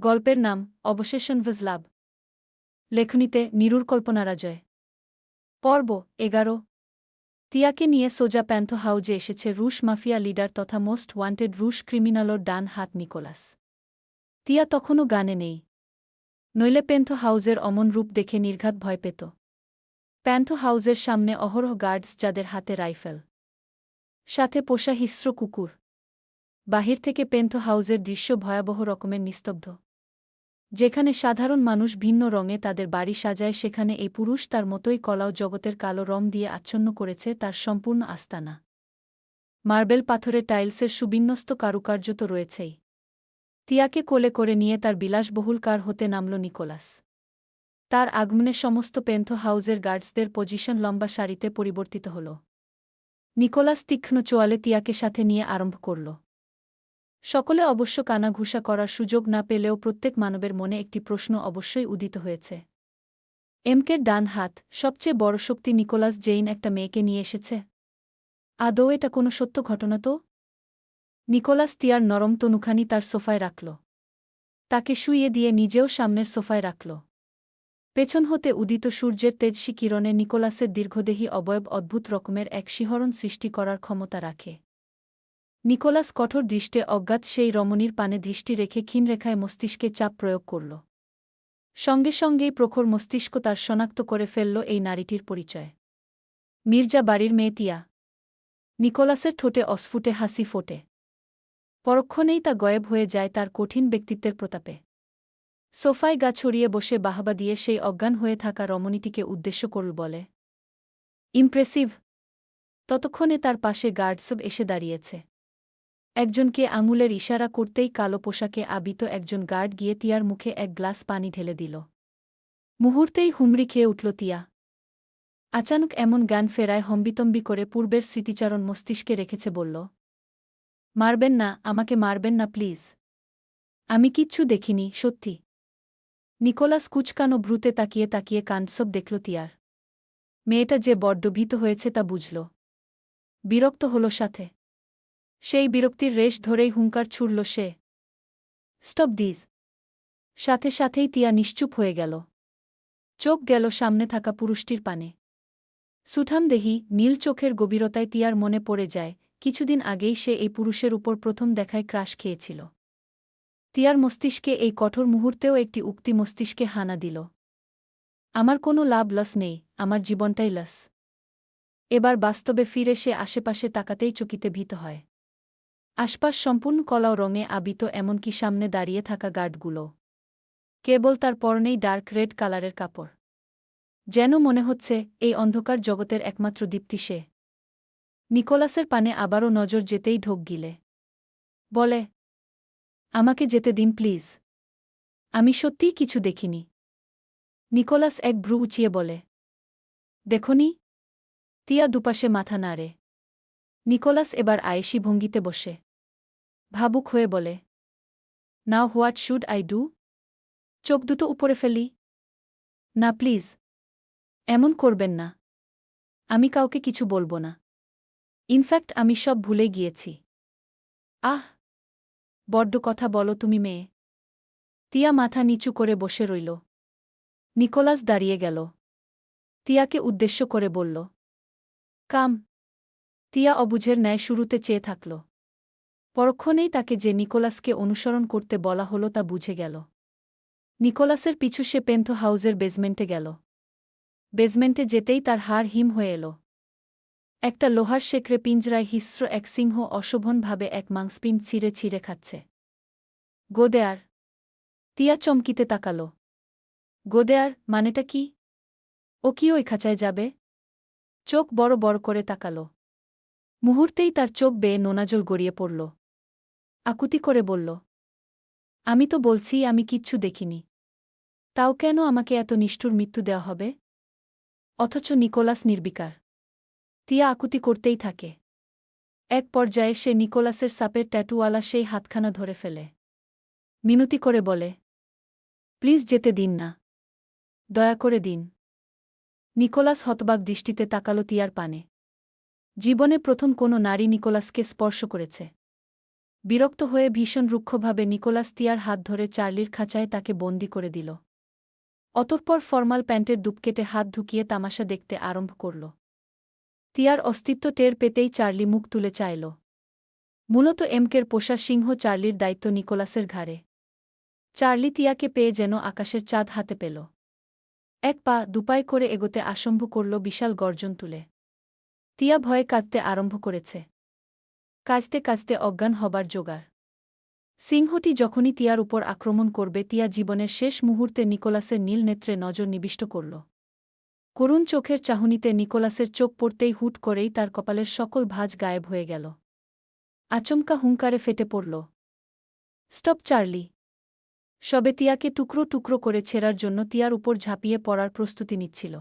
গল্পের নাম অবসেশন ভিজ লাভ। লেখনীতে নিরুর কল্পনারাজয়। পর্ব ১১। তিয়াকে নিয়ে সোজা প্যান্থো হাউজে এসেছে রুশ মাফিয়া লিডার তথা মোস্ট ওয়ান্টেড রুশ ক্রিমিনালর ডান হাত নিকোলাস। তিয়া তখনও গানে নেই, নইলে প্যান্থো হাউজের অমন রূপ দেখে নির্ঘাত ভয় পেত। প্যান্থো হাউজের সামনে অহরহ গার্ডস, যাদের হাতে রাইফেল, সাথে পোষা হিস্র কুকুর। বাহির থেকে প্যান্থো হাউজের দৃশ্য ভয়াবহ রকমের নিস্তব্ধ। যেখানে সাধারণ মানুষ ভিন্ন রঙে তাদের বাড়ি সাজায়, সেখানে এই পুরুষ তার মতোই কলাও জগতের কালো রং দিয়ে আচ্ছন্ন করেছে তার সম্পূর্ণ আস্তানা। মার্বেল পাথরের টাইলসের সুবিন্যস্ত কারুকার্য তো রয়েছেই। তিয়াকে কোলে করে নিয়ে তার বিলাসবহুল কার হতে নামল নিকোলাস। তার আগমনে সমস্ত প্যান্থো হাউজের গার্ডসদের পজিশন লম্বা সারিতে পরিবর্তিত হল। নিকোলাস তীক্ষ্ণ চোয়ালে তিয়াকে সাথে নিয়ে আরম্ভ করল। সকলে অবশ্য কানাঘুষা করার সুযোগ না পেলেও প্রত্যেক মানবের মনে একটি প্রশ্ন অবশ্যই উদিত হয়েছে। এমকের ডান হাত, সবচেয়ে বড় শক্তি নিকোলাস জেইন একটা মেয়েকে নিয়ে এসেছে? আদৌ এটা কোনো সত্য ঘটনা তো? নিকোলাস তিয়ার নরম তনুখানি তার সোফায় রাখল। তাকে শুইয়ে দিয়ে নিজেও সামনের সোফায় রাখল। পেছন হতে উদিত সূর্যের তেজস্বী কিরণে নিকোলাসের দীর্ঘদেহী অবয়ব অদ্ভুত রকমের এক শিহরণ সৃষ্টি করার ক্ষমতা রাখে। নিকোলাস কঠোর দৃষ্টে অজ্ঞাত সেই রমণীর পানে দৃষ্টি রেখে ক্ষীণরেখায় মস্তিষ্কে চাপ প্রয়োগ করল। সঙ্গে সঙ্গেই প্রখর মস্তিষ্ক তার শনাক্ত করে ফেলল এই নারীটির পরিচয়। মির্জা বাড়ির মেয়ে তিয়া। নিকোলাসের ঠোঁটে অস্ফুটে হাসি ফোটে। পরক্ষণেই তা গয়েব হয়ে যায় তার কঠিন ব্যক্তিত্বের প্রতাপে। সোফায় গা ছড়িয়ে বসে বাহাবা দিয়ে সেই অজ্ঞান হয়ে থাকা রমণীটিকে উদ্দেশ্য করল বলে, ইমপ্রেসিভ। ততক্ষণে তার পাশে গার্ডসব এসে দাঁড়িয়েছে। একজনকে আঙুলের ইশারা করতেই কালো পোশাকে আবিত একজন গার্ড গিয়ে তিয়ার মুখে এক গ্লাস পানি ঢেলে দিল। মুহূর্তেই হুমড়ি খেয়ে উঠল তিয়া। আচানক এমন জ্ঞান ফেরায় হম্বিতম্বি করে পূর্বের স্মৃতিচারণ মস্তিষ্কে রেখেছে বলল, মারবেন না, আমাকে মারবেন না প্লিজ। আমি কিচ্ছু দেখিনি, সত্যি। নিকোলাস কুচকানো ভ্রুতে তাকিয়ে তাকিয়ে কাণ্ডসব দেখল তিয়ার। মেয়েটা যে বড্ড ভীত হয়েছে তা বুঝল। বিরক্ত হল সাথে। সেই বিরক্তির রেশ ধরেই হুঙ্কার ছুড়ল সে, স্টপ দিস। সাথে সাথেই তিয়া নিশ্চুপ হয়ে গেল। চোখ গেল সামনে থাকা পুরুষটির পানে। সুঠামদেহী নীল চোখের গভীরতায় তিয়ার মনে পড়ে যায় কিছুদিন আগেই সে এই পুরুষের উপর প্রথম দেখায় ক্রাশ খেয়েছিল। তিয়ার মস্তিষ্কে এই কঠোর মুহূর্তেও একটি উক্তি মস্তিষ্কে হানা দিল, আমার কোনো লাভ লস নেই, আমার জীবনটাই লস। এবার বাস্তবে ফিরে সে আশেপাশে তাকাতেই চকিতে ভীত হয়। আশপাশ সম্পূর্ণ কলাও রঙে আবিত, এমনকি সামনে দাঁড়িয়ে থাকা গার্ডগুলো। কেবল তার পরনেই ডার্ক রেড কালারের কাপড়। যেন মনে হচ্ছে এই অন্ধকার জগতের একমাত্র দীপ্তি সে। নিকোলাসের পানে আবারও নজর যেতেই ঢোক গিলে বলে, আমাকে যেতে দিন প্লিজ। আমি সত্যিই কিছু দেখিনি। নিকোলাস এক ভ্রু উঁচিয়ে বলে, দেখনি? তিয়া দুপাশে মাথা নাড়ে। নিকোলাস এবার আয়েশি ভঙ্গিতে বসে ভাবুক হয়ে বলে, now what should I do? চোখ দুটো উপরে ফেলি? না প্লিজ, এমন করবেন না। আমি কাউকে কিছু বলবো না। ইনফ্যাক্ট আমি সব ভুলে গিয়েছি। আহ, বড্ড কথা বলো তুমি মেয়ে। তিয়া মাথা নিচু করে বসে রইল। নিকোলাস দাঁড়িয়ে গেল। তিয়াকে উদ্দেশ্য করে বলল, কাম। তিয়া অবুঝের ন্যায় শুরুতে চেয়ে থাকল। পরক্ষণেই তাকে যে নিকোলাসকে অনুসরণ করতে বলা হলো তা বুঝে গেল। নিকোলাসের পিছু সে প্যান্থো হাউজের বেজমেন্টে গেল। বেজমেন্টে যেতেই তার হাড় হিম হয়ে এল। একটা লোহার শেকড়ে পিঞ্জরায় হিস্র এক সিংহ অশোভনভাবে এক মাংসপিণ্ড ছিঁড়ে ছিঁড়ে খাচ্ছে। গোদেয়ার। তিয়া চমকিতে তাকাল। গোদেয়ার মানেটা কি? ও কি ওই খাঁচায় যাবে? চোখ বড় বড় করে তাকাল। মুহূর্তেই তার চোখ বেয়ে নোনাজল গড়িয়ে পড়ল। আকুতি করে বলল, আমি তো বলছি আমি কিচ্ছু দেখিনি। তাও কেন আমাকে এত নিষ্ঠুর মৃত্যু দেওয়া হবে? অথচ নিকোলাস নির্বিকার। তিয়া আকুতি করতেই থাকে। এক পর্যায়ে সে নিকোলাসের সাপের ট্যাটুওয়ালা সেই হাতখানা ধরে ফেলে। মিনতি করে বলে, প্লিজ যেতে দিন না, দয়া করে দিন। নিকোলাস হতবাক দৃষ্টিতে তাকাল তিয়ার পানে। জীবনে প্রথম কোনো নারী নিকোলাসকে স্পর্শ করেছে। বিরক্ত হয়ে ভীষণ রুক্ষভাবে নিকোলাস তিয়ার হাত ধরে চার্লির খাঁচায় তাকে বন্দি করে দিল। অতঃপর ফরমাল প্যান্টের দুপ কেটে হাত ঢুকিয়ে তামাশা দেখতে আরম্ভ করল। তিয়ার অস্তিত্ব টের পেতেই চার্লি মুখ তুলে চাইল। মূলত এমকের পোষা সিংহ চার্লির দায়িত্ব নিকোলাসের ঘাড়ে। চার্লি তিয়াকে পেয়ে যেন আকাশের চাঁদ হাতে পেল। এক পা দুপায় করে এগোতে আরম্ভ করল বিশাল গর্জন তুলে। তিয়া ভয়ে কাঁদতে আরম্ভ করেছে। কাঁদতে কাঁদতে অজ্ঞান হবার জোগাড়। সিংহটি যখনই তিয়ার উপর আক্রমণ করবে তিয়া জীবনের শেষ মুহূর্তে নিকোলাসের নীল নেত্রে নজর নিবিষ্ট করল। করুণ চোখের চাহনিতে নিকোলাসের চোখ পড়তেই হুট করেই তার কপালের সকল ভাঁজ গায়েব হয়ে গেল। আচমকা হুঙ্কারে ফেটে পড়ল। Stop Charlie! সবে তিয়াকে টুকরো টুকরো করে ছেঁড়ার জন্য তিয়ার উপর ঝাঁপিয়ে পড়ার প্রস্তুতি নিচ্ছিল।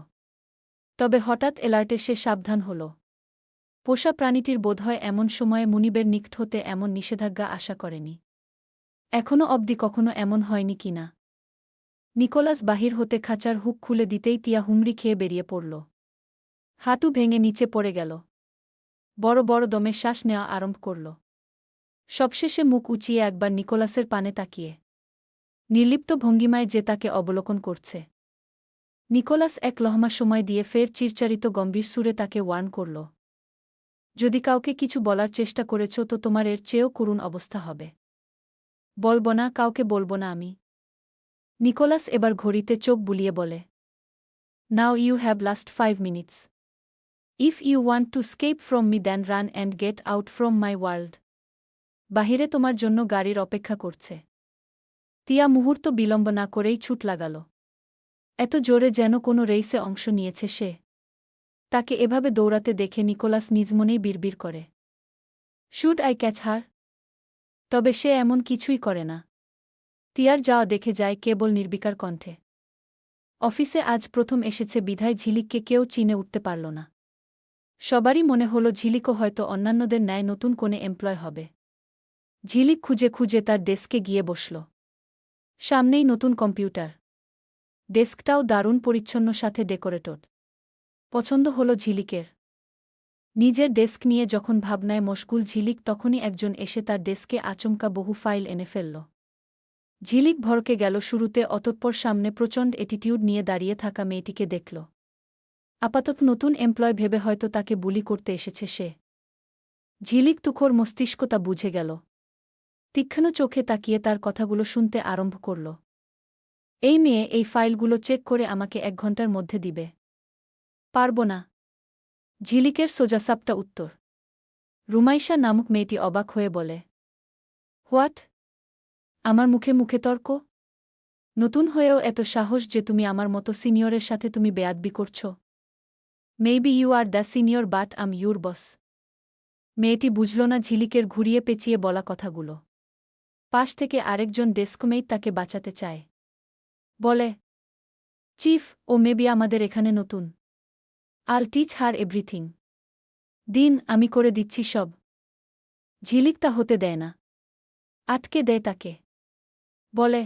তবে হঠাৎ এলার্টে সে সাবধান হল। পোষা প্রাণীটির বোধহয় এমন সময়ে মুনিবের নিকট হতে এমন নিষেধাজ্ঞা আশা করেনি। এখনও অবধি কখনো এমন হয়নি কিনা। নিকোলাস বাহির হতে খাঁচার হুক খুলে দিতেই তিয়া হুমড়ি খেয়ে বেরিয়ে পড়ল। হাঁটু ভেঙে নিচে পড়ে গেল। বড় বড় দমে শ্বাস নেওয়া আরম্ভ করল। সবশেষে মুখ উঁচিয়ে একবার নিকোলাসের পানে তাকিয়ে নির্লিপ্ত ভঙ্গিমায় যে তাকে অবলোকন করছে। নিকোলাস এক লহমা সময় দিয়ে ফের চিরচারিত গম্ভীর সুরে তাকে ওয়ার্ন করল। যদি কাউকে কিছু বলার চেষ্টা করেছ তো তোমার এর চেয়েও করুণ অবস্থা হবে। বলব না, কাউকে বলব না আমি। নিকোলাস এবার ঘড়িতে চোখ বুলিয়ে বলে, now you have last 5 minutes. If you want to escape from me then run and get out from my world. বাহিরে তোমার জন্য গাড়ির অপেক্ষা করছে। তিয়া মুহূর্ত বিলম্ব না করেই ছুট লাগাল। এত জোরে যেন কোনো রেইসে অংশ নিয়েছে সে। তাকে এভাবে দৌড়াতে দেখে নিকোলাস নিজমনেই বিড়বিড় করে, শুড আই ক্যাচ হার? তবে সে এমন কিছুই করে না। তিয়ার যাওয়া দেখে যায় কেবল নির্বিকার কণ্ঠে। অফিসে আজ প্রথম এসেছে বিধায় ঝিলিককে কেউ চিনে উঠতে পারল না। সবারই মনে হল ঝিলিকও হয়তো অন্যান্যদের ন্যায় নতুন কোনে এমপ্লয় হবে। ঝিলিক খুঁজে খুঁজে তার ডেস্কে গিয়ে বসল। সামনেই নতুন কম্পিউটার। ডেস্কটাও দারুণ পরিচ্ছন্ন, সাথে ডেকোরেটড। পছন্দ হল ঝিলিকের। নিজের ডেস্ক নিয়ে যখন ভাবনায় মশগুল ঝিলিক তখনই একজন এসে তার ডেস্কে আচমকা বহু ফাইল এনে ফেলল। ঝিলিক ভরকে গেল শুরুতে, অতঃপর সামনে প্রচণ্ড অ্যাটিটিউড নিয়ে দাঁড়িয়ে থাকা মেয়েটিকে দেখল। আপাতত নতুন এমপ্লয় ভেবে হয়তো তাকে বুলি করতে এসেছে সে। ঝিলিক তুখোর মস্তিষ্ক তা বুঝে গেল। তীক্ষ্ণ চোখে তাকিয়ে তার কথাগুলো শুনতে আরম্ভ করল। এই মেয়ে এই ফাইলগুলো চেক করে আমাকে 1 ঘণ্টার মধ্যে দিবে। পারব না। ঝিলিকের সোজাসাপটা উত্তর। রুমাইশা নামক মেয়েটি অবাক হয়ে বলে, হোয়াট? আমার মুখে মুখে তর্ক? নতুন হয়েও এত সাহস যে তুমি আমার মতো সিনিয়রের সাথে তুমি বেয়াদবি করছ? Maybe you are the senior but am your boss. মেয়েটি বুঝল না ঝিলিকের ঘুরিয়ে পেঁচিয়ে বলা কথাগুলো। পাশ থেকে আরেকজন ডেস্কমেট তাকে বাঁচাতে চায়। বলে, চিফ, ও মেবি আমাদের এখানে নতুন। আল টিচ হার এভরিথিং। দিন, আমি করে দিচ্ছি সব। ঝিলিক তা হতে দেয় না। আটকে দেয় তাকে। বলে,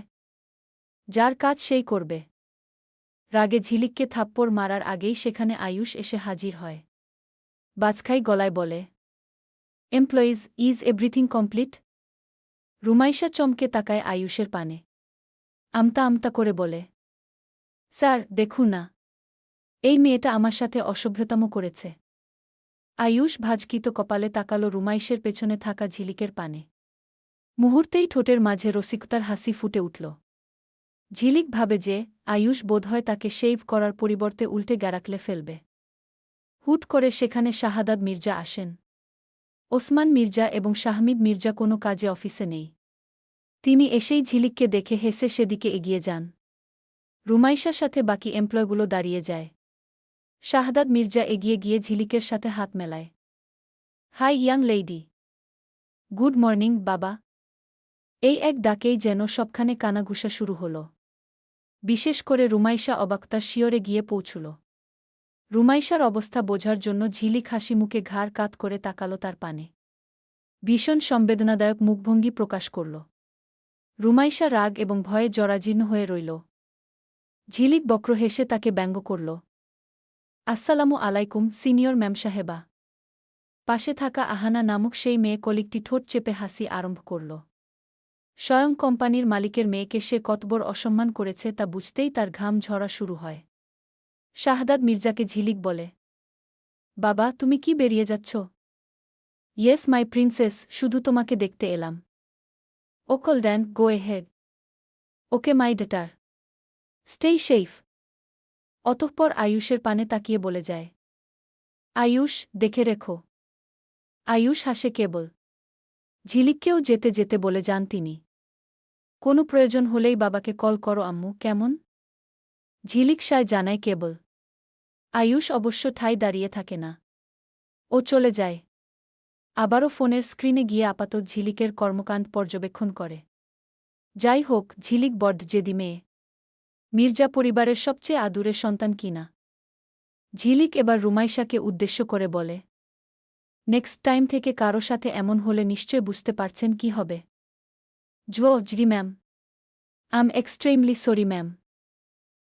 যার কাজ সেই করবে। রাগে ঝিলিককে থাপ্পড় মারার আগেই সেখানে আয়ুষ এসে হাজির হয়। বাজখাই গলায় বলে, employees, is everything complete? Rumaisha চমকে তাকায় আয়ুষের পানে। আমতা আমতা করে বলে, স্যার দেখুন না, এই মেয়েটা আমার সাথে অসভ্যতাম করেছে। আয়ুষ ভাঁজকিত কপালে তাকালো রুমাইশের পেছনে থাকা ঝিলিকের পানে। মুহূর্তেই ঠোঁটের মাঝে রসিকতার হাসি ফুটে উঠল। ঝিলিক ভাবে যে আয়ুষ বোধহয় তাকে শেভ করার পরিবর্তে উল্টে গ্যারাকলে ফেলবে। হুট করে সেখানে শাহাদাত মির্জা আসেন। ওসমান মির্জা এবং শাহমিদ মির্জা কোনো কাজে অফিসে নেই। তিনি এসেই ঝিলিককে দেখে হেসে সেদিকে এগিয়ে যান। রুমাইশার সাথে বাকি এমপ্লয়গুলো দাঁড়িয়ে যায়। শাহাদাত মির্জা এগিয়ে গিয়ে ঝিলিকের সাথে হাত মেলায়। Hi young lady. Good morning বাবা। এই এক ডাকেই যেন সবখানে কানাঘুষা শুরু হল। বিশেষ করে রুমাইশা অবাকতার শিয়রে গিয়ে পৌঁছল। রুমাইশার অবস্থা বোঝার জন্য ঝিলিক হাসি মুখে ঘাড় কাত করে তাকালো তার পানে। ভীষণ সংবেদনাদায়ক মুখভঙ্গি প্রকাশ করল। রুমাইশা রাগ এবং ভয়ে জরাজীর্ণ হয়ে রইল। ঝিলিক বক্র হেসে তাকে ব্যঙ্গ করল। আসসালামু আলাইকুম সিনিয়র ম্যাম সাহেবা। পাশে থাকা আহানা নামক সেই মেয়ে কলিকটি ঠোঁট চেপে হাসি আরম্ভ করল। স্বয়ং কোম্পানির মালিকের মেয়েকে সে কতবড় অসম্মান করেছে তা বুঝতেই তার ঘাম ঝরা শুরু হয়। শাহদাদ মির্জাকে ঝিলিক বলে, বাবা, তুমি কি বেরিয়ে যাচ্ছ? ইয়েস মাই প্রিন্সেস, শুধু তোমাকে দেখতে এলাম। Okay then, go ahead. Okay my daughter. Stay safe. অতঃপর আয়ুষের পানে তাকিয়ে বলে যায়, আয়ুষ, দেখে রেখো। আয়ুষ হাসে কেবল। ঝিলিককেও যেতে যেতে বলে যান তিনি, কোনো প্রয়োজন হলেই বাবাকে কল করো আম্মু, কেমন? ঝিলিক সায় জানায় কেবল। আয়ুষ অবশ্য ঠাই দাঁড়িয়ে থাকে না, ও চলে যায়। আবারও ফোনের স্ক্রিনে গিয়ে আপাতত ঝিলিকের কর্মকাণ্ড পর্যবেক্ষণ করে। যাই হোক, ঝিলিক বড্ড জেদি মেয়ে। মির্জা পরিবারের সবচেয়ে আদুরে সন্তান কিনা। ঝিলিক এবার রুমাইশাকে উদ্দেশ্য করে বলে, নেক্সট টাইম থেকে কারো সাথে এমন হলে নিশ্চয় বুঝতে পারছেন কি হবে। জি ম্যাম। আম এক্সট্রিমলি সরি ম্যাম।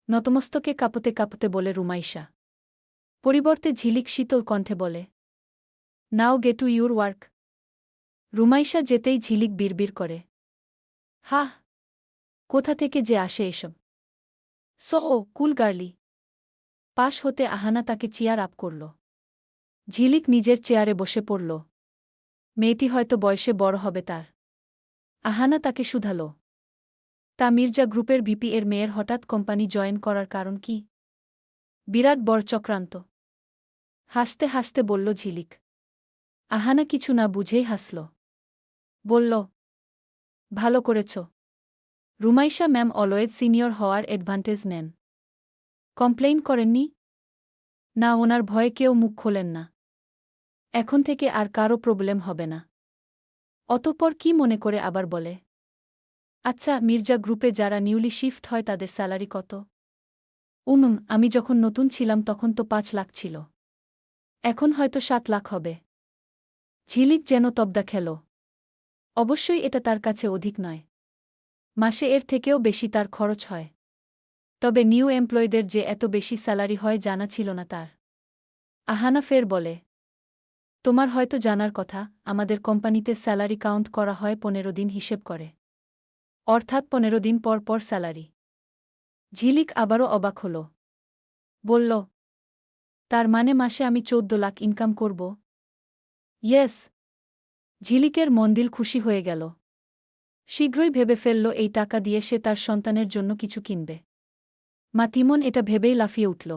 নতমস্তকে কাঁপতে কাঁপতে বলে রুমাইশা। পরিবর্তে ঝিলিক শীতল কণ্ঠে বলে, নাও gate to your work. Rumaisha যেতেই ঝিলিক বিড়বিড় করে, হাহ, কোথা থেকে যে আসে এসব। ও কুল গার্লি। পাশ হতে আহানা তাকে চেয়ার আপ করল। ঝিলিক নিজের চেয়ারে বসে পড়ল। মেয়েটি হয়তো বয়সে বড় হবে তার। আহানা তাকে শুধাল, তা মির্জা গ্রুপের ভিপি এর মেয়ের হঠাৎ কোম্পানি জয়েন করার কারণ কি? বিরাট বড় চক্রান্ত। হাসতে হাসতে বলল ঝিলিক। আহানা কিছু না বুঝেই হাসল। বলল, ভালো করেছ। রুমাইশা ম্যাম অলওয়েজ সিনিয়র হওয়ার অ্যাডভান্টেজ নেন। কমপ্লেইন করেননি? না, ওনার ভয়ে কেউ মুখ খোলেন না। এখন থেকে আর কারও প্রবলেম হবে না। অতঃপর কি মনে করে আবার বলে, আচ্ছা, মির্জা গ্রুপে যারা নিউলি শিফট হয় তাদের স্যালারি কত? আমি যখন নতুন ছিলাম তখন তো 5 লাখ ছিল। এখন হয়তো 7 লাখ হবে। ঝিলিক যেন তবদা খেল। অবশ্যই এটা তার কাছে অধিক নয়। মাসে এর থেকেও বেশি তার খরচ হয়। তবে নিউ এমপ্লয়ীদের যে এত বেশি স্যালারি হয় জানা ছিল না তার। আহানা ফের বলে, তোমার হয়তো জানার কথা, আমাদের কোম্পানিতে স্যালারি কাউন্ট করা হয় 15 দিন হিসেব করে। অর্থাৎ 15 দিন পর পর স্যালারি। ঝিলিক আবারও অবাক হল। বলল, তার মানে মাসে আমি 14 লাখ ইনকাম করব? ইয়েস। ঝিলিকের মনদিল খুশি হয়ে গেল। শীঘ্রই ভেবে ফেলল এই টাকা দিয়ে সে তার সন্তানের জন্য কিছু কিনবে। মাতিমন এটা ভেবেই লাফিয়ে উঠল।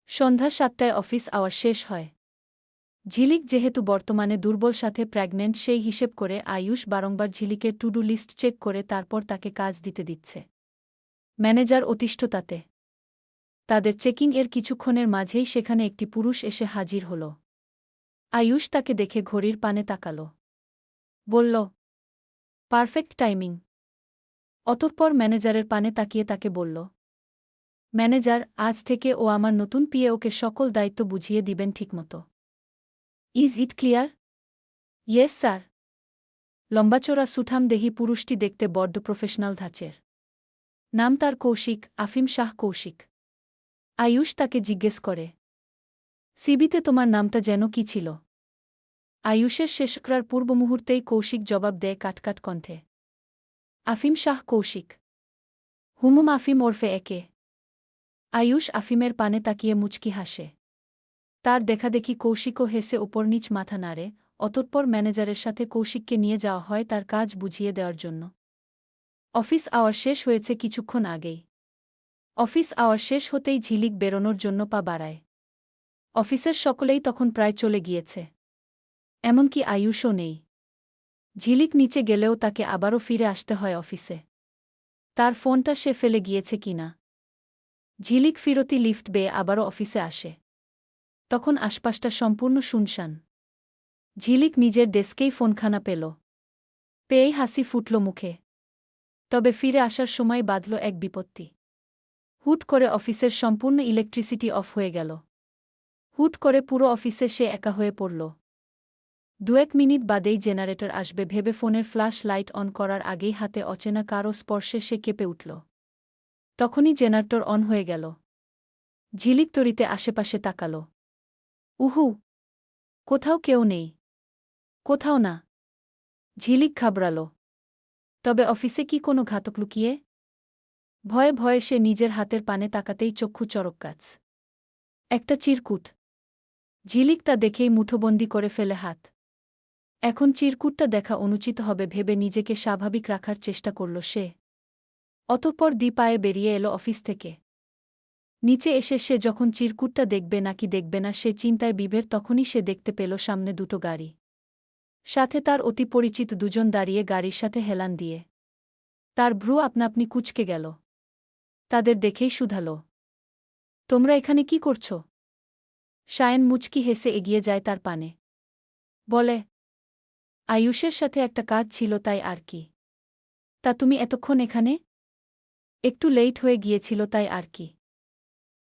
সন্ধ্যা 7টায় অফিস আওয়ার শেষ হয়। ঝিলিক যেহেতু বর্তমানে দুর্বল সাথে প্রেগন্যান্ট সেই হিসেব করে আয়ুষ বারংবার ঝিলিকের টু ডু লিস্ট চেক করে তারপর তাকে কাজ দিতে দিচ্ছে। ম্যানেজার অতিষ্ঠ তাতে। তাদের চেকিং এর কিছুক্ষণের মাঝেই সেখানে একটি পুরুষ এসে হাজির হল। আয়ুষ তাকে দেখে ঘড়ির পানে তাকাল। বলল, পারফেক্ট টাইমিং। অতঃপর ম্যানেজারের পানে তাকিয়ে তাকে বলল, ম্যানেজার, আজ থেকে ও আমার নতুন পিএ, ওকে সকল দায়িত্ব বুঝিয়ে দিবেন ঠিকমতো। Is it clear? Yes sir. লম্বাচোরা সুঠামদেহী পুরুষটি দেখতে বড্ড প্রফেশনাল ধাঁচের। নাম তার কৌশিক, আফিম শাহ কৌশিক। আয়ুষ তাকে জিজ্ঞেস করে, সিবিতে তোমার নামটা যেন কি ছিল? আয়ুষের শেষ করার পূর্ব মুহূর্তেই কৌশিক জবাব দেয় কাটকাট কণ্ঠে, আফিম শাহ কৌশিক। হুমুম আফিম ওরফে একে। আয়ুষ আফিমের পানে তাকিয়ে মুচকি হাসে। তার দেখাদেখি কৌশিকও হেসে ওপর নিচ মাথা নাড়ে। অতঃপর ম্যানেজারের সাথে কৌশিককে নিয়ে যাওয়া হয় তার কাজ বুঝিয়ে দেওয়ার জন্য। অফিস আওয়ার শেষ হয়েছে কিছুক্ষণ আগেই। অফিস আওয়ার শেষ হতেই ঝিলিক বেরোনোর জন্য পা বাড়ায়। অফিসের সকলেই তখন প্রায় চলে গিয়েছে। এমনকি আয়ুষও নেই। ঝিলিক নিচে গেলেও তাকে আবারও ফিরে আসতে হয় অফিসে। তার ফোনটা সে ফেলে গিয়েছে কিনা। ঝিলিক ফিরতি লিফট বেয়ে আবারও অফিসে আসে। তখন আশপাশটা সম্পূর্ণ শুনশান। ঝিলিক নিজের ডেস্কেই ফোনখানা পেল। পেয়েই হাসি ফুটল মুখে। তবে ফিরে আসার সময় বাধল এক বিপত্তি। হুট করে অফিসের সম্পূর্ণ ইলেকট্রিসিটি অফ হয়ে গেল। হুট করে পুরো অফিসে সে একা হয়ে পড়ল। 2-1 মিনিট বাদেই জেনারেটর আসবে ভেবে ফোনের ফ্ল্যাশ লাইট অন করার আগেই হাতে অচেনা কারো স্পর্শে সে কেঁপে উঠল। তখনই জেনারেটর অন হয়ে গেল। ঝিলিক তড়িতে আশেপাশে তাকাল। উহু! কোথাও কেউ নেই। কোথাও না। ঝিলিক ঘাবড়াল। তবে অফিসে কি কোনো ঘাতক লুকিয়ে? ভয়ে ভয়ে সে নিজের হাতের পানে তাকাতেই চক্ষু চড়ক গাছ। একটা চিরকুট। ঝিলিক তা দেখেই মুঠোবন্দি করে ফেলে হাত। এখন চিরকুটটা দেখা অনুচিত হবে ভেবে নিজেকে স্বাভাবিক রাখার চেষ্টা করল সে। অতঃপর পায়ে বেরিয়ে এলো অফিস থেকে। নিচে এসে সে যখন চিরকুটটা দেখবে নাকি দেখবে না সে চিন্তায় বিভের তখনই সে দেখতে পেল সামনে দুটো গাড়ি। সাথে তার অতি পরিচিত দুজন দাঁড়িয়ে গাড়ির সাথে হেলান দিয়ে। তার ভ্রু আপনা-আপনি কুঁচকে গেল। তাদের দেখেই শুধাল, তোমরা এখানে কি করছ? শায়ন মুচকি হেসে এগিয়ে যায় তার পানে। বলে, আয়ুষের সাথে একটা কাজ ছিল তাই আর কি। তা তুমি এতক্ষণ এখানে? একটু লেট হয়ে গিয়েছিল তাই আর কি।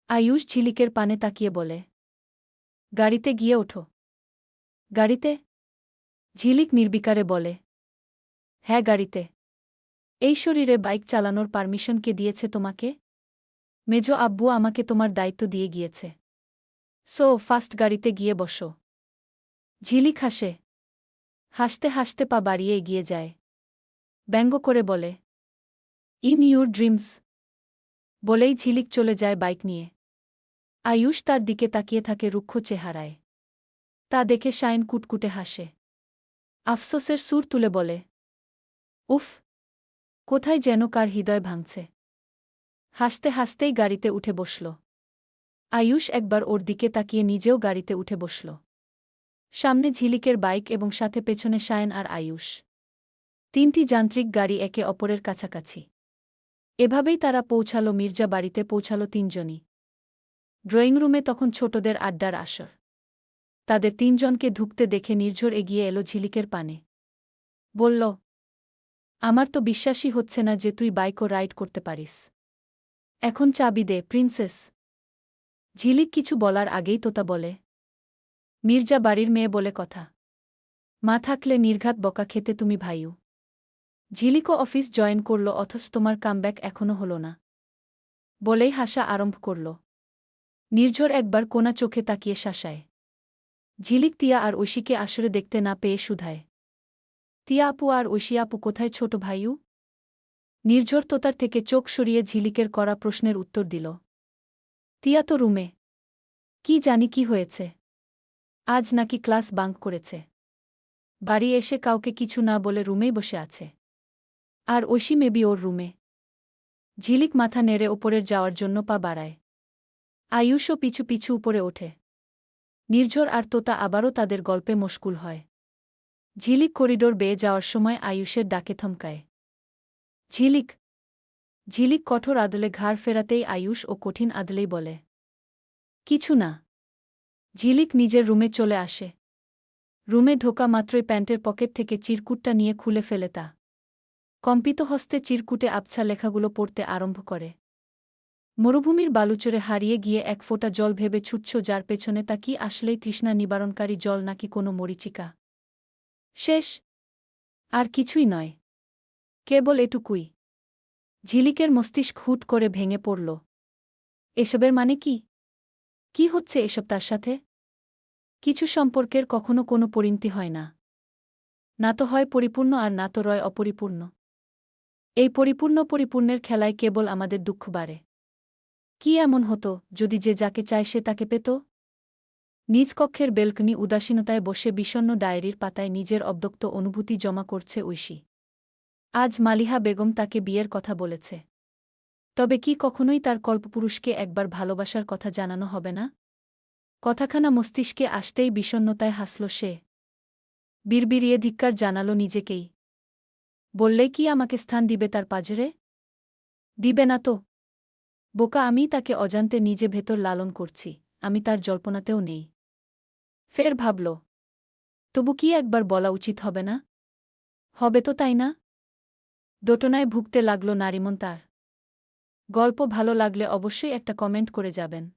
আয়ুষ ঝিলিকের পানে তাকিয়ে বলে, গাড়িতে গিয়ে ওঠো। গাড়িতে? ঝিলিক নির্বিকারে বলে, হ্যাঁ গাড়িতে। এই শরীরে বাইক চালানোর পারমিশন কে দিয়েছে তোমাকে? মেজো আব্বু আমাকে তোমার দায়িত্ব দিয়ে গিয়েছে। সো ফাস্ট গাড়িতে গিয়ে বসো। ঝিলিক হাসে। হাসতে হাসতে পা বাড়িয়ে এগিয়ে যায়। ব্যঙ্গ করে বলে, ইন ইউর ড্রিমস। বলেই ঝিলিক চলে যায় বাইক নিয়ে। আয়ুষ তার দিকে তাকিয়ে থাকে রুক্ষ চেহারায়। তা দেখে শায়ন কুটকুটে হাসে। আফসোসের সুর তুলে বলে, উফ, কোথায় যেন কার হৃদয় ভাঙছে। হাসতে হাসতেই গাড়িতে উঠে বসল। আয়ুষ একবার ওর দিকে তাকিয়ে নিজেও গাড়িতে উঠে বসল। সামনে ঝিলিকের বাইক এবং সাথে পেছনে শায়ন আর আয়ুষ। তিনটি যান্ত্রিক গাড়ি একে অপরের কাছাকাছি। এভাবেই তারা পৌঁছাল মির্জা বাড়িতে পৌঁছাল তিনজনই। ড্রয়িং রুমে তখন ছোটদের আড্ডার আসর। তাদের তিনজনকে ঢুকতে দেখে নির্ঝর এগিয়ে এলো ঝিলিকের পানে। বলল, আমার তো বিশ্বাসই হচ্ছে না যে তুই বাইকও রাইড করতে পারিস। এখন চাবি দে প্রিন্সেস। ঝিলিক কিছু বলার আগেই তোতা বলে, মির্জা বাড়ির মেয়ে বলে কথা। মা থাকলে নির্ঘাত বকা খেতে তুমি ভাইও। ঝিলিকও অফিস জয়েন করল অথচ তোমার কামব্যাক এখনো হল না। বলেই হাসা আরম্ভ করল। নির্ঝর একবার কোনা চোখে তাকিয়ে শাসায়। ঝিলিক তিয়া আর ঐশীকে আসরে দেখতে না পেয়ে শুধায়, তিয়া আপু আর ঐশী আপু কোথায় ছোট ভাইউ? নির্ঝর তোতার থেকে চোখ সরিয়ে ঝিলিকের করা প্রশ্নের উত্তর দিল, তিয়া তো রুমে। কি জানি কি হয়েছে। আজ নাকি ক্লাস বাঙ্ক করেছে। বাড়ি এসে কাউকে কিছু না বলে রুমেই বসে আছে। আর ঐশী মেবি ওর রুমে। ঝিলিক মাথা নেড়ে ওপরের যাওয়ার জন্য পা বাড়ায়। আয়ুষও পিছু পিছু উপরে ওঠে। নির্ঝর আর তোতা আবারও তাদের গল্পে মশগুল হয়। ঝিলিক করিডোর বেয়ে যাওয়ার সময় আয়ুষের ডাকে থমকায়। ঝিলিক। ঝিলিক কঠোর আদলে ঘাড় ফেরাতেই আয়ুষ ও কঠিন আদলেই বলে, কিছু না। ঝিলিক নিজের রুমে চলে আসে। রুমে ঢোকা মাত্রই প্যান্টের পকেট থেকে চিরকুটটা নিয়ে খুলে ফেলে তা। কম্পিত হস্তে চিরকুটে আবছা লেখাগুলো পড়তে আরম্ভ করে। মরুভূমির বালুচরে হারিয়ে গিয়ে এক ফোঁটা জল ভেবে ছুটছ যার পেছনে তা কি আসলেই তৃষ্ণা নিবারণকারী জল নাকি কোনো মরীচিকা? শেষ। আর কিছুই নয়। কেবল এটুকুই। ঝিলিকের মস্তিষ্ক হুট করে ভেঙে পড়ল। এসবের মানে কি? কি হচ্ছে এসব তার সাথে? কিছু সম্পর্কের কখনো কোনো পরিণতি হয় না। না তো হয় পরিপূর্ণ আর না তো রয় অপরিপূর্ণ। এই পরিপূর্ণের খেলায় কেবল আমাদের দুঃখ বাড়ে। কি এমন হতো যদি যে যাকে চায় সে তাকে পেত? নিজ কক্ষের বেলকনি উদাসীনতায় বসে বিষণ্ণ ডায়েরির পাতায় নিজের অব্যক্ত অনুভূতি জমা করছে ঐশী। আজ মালিহা বেগম তাকে বিয়ের কথা বলেছে। তবে কি কখনোই তার কল্পপুরুষকে একবার ভালোবাসার কথা জানানো হবে না? কথাখানা মস্তিষ্কে আসতেই বিষণ্ণতায় হাসল সে। বিড়বিড়িয়ে ধিক্কার জানাল নিজেকেই। বললেই কি আমাকে স্থান দিবে তার পাজরে? দিবে না তো। বোকা আমি তাকে অজান্তে নিজে ভেতর লালন করছি, আমি তার জল্পনাতেও নেই। ফের ভাবল, তবু কি একবার বলা উচিত হবে না? হবে তো তাই না? দোটনায় ভুগতে লাগল নারিমন তার। গল্প ভালো লাগলে অবশ্যই একটা কমেন্ট করে যাবেন।